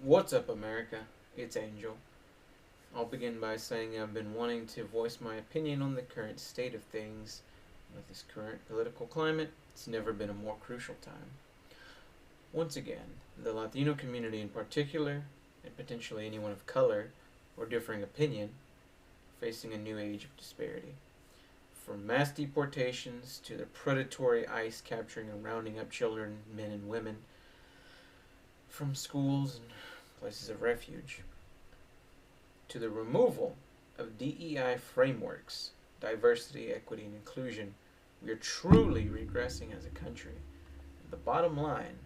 What's up, America? It's Angel. I'll begin by saying I've been wanting to voice my opinion on the current state of things. With this current political climate, it's never been a more crucial time. Once again, the Latino community in particular, and potentially anyone of color or differing opinion, facing a new age of disparity. From mass deportations to the predatory ICE capturing and rounding up children, men, and women from schools and places of refuge, to the removal of DEI frameworks, diversity, equity, and inclusion, we are truly regressing as a country. The bottom line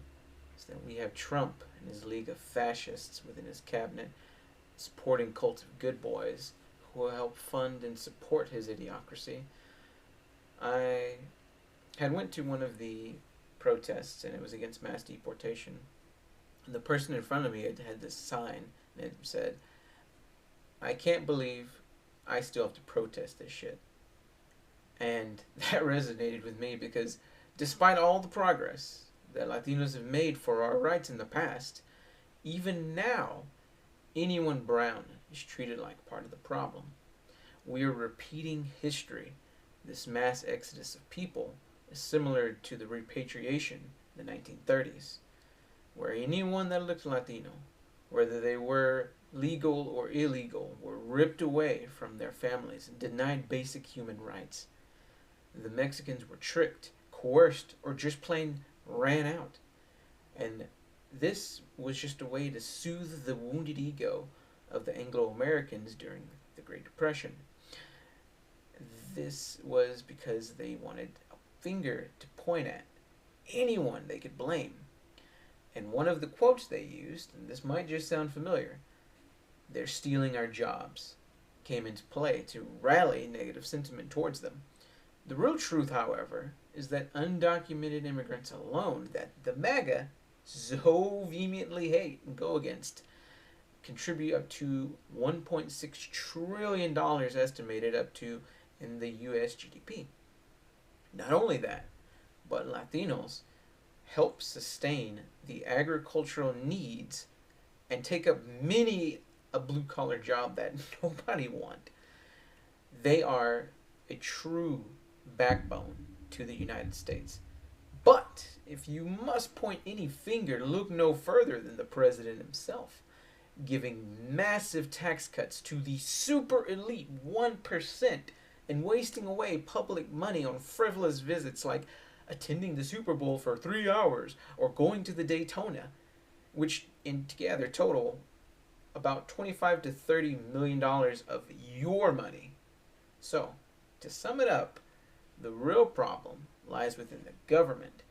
is that we have Trump and his league of fascists within his cabinet supporting cults of good boys who will help fund and support his idiocracy. I had went to one of the protests and it was against mass deportation. And the person in front of me had this sign and it said, "I can't believe I still have to protest this shit." And that resonated with me because despite all the progress that Latinos have made for our rights in the past, even now, anyone brown is treated like part of the problem. We are repeating history. This mass exodus of people is similar to the repatriation in the 1930s, where anyone that looked Latino, whether they were legal or illegal, were ripped away from their families and denied basic human rights. The Mexicans were tricked, coerced, or just plain ran out. And this was just a way to soothe the wounded ego of the Anglo Americans during the Great Depression. This was because they wanted a finger to point at anyone they could blame. And one of the quotes they used, and this might just sound familiar, "They're stealing our jobs," came into play to rally negative sentiment towards them. The real truth, however, is that undocumented immigrants alone, that the MAGA so vehemently hate and go against, contribute up to $1.6 trillion estimated up to in the US GDP. Not only that, but Latinos help sustain the agricultural needs and take up many a blue collar job that nobody want. They are a true backbone to the United States. But if you must point any finger, look no further than the president himself, giving massive tax cuts to the super elite 1% and wasting away public money on frivolous visits like attending the Super Bowl for 3 hours or going to the Daytona, which in together total about $25 to $30 million of your money. So, to sum it up, the real problem lies within the government,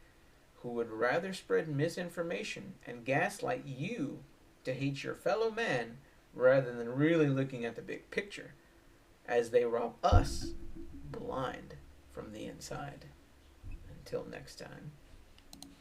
who would rather spread misinformation and gaslight you to hate your fellow man rather than really looking at the big picture, as they rob us blind from the inside. Until next time.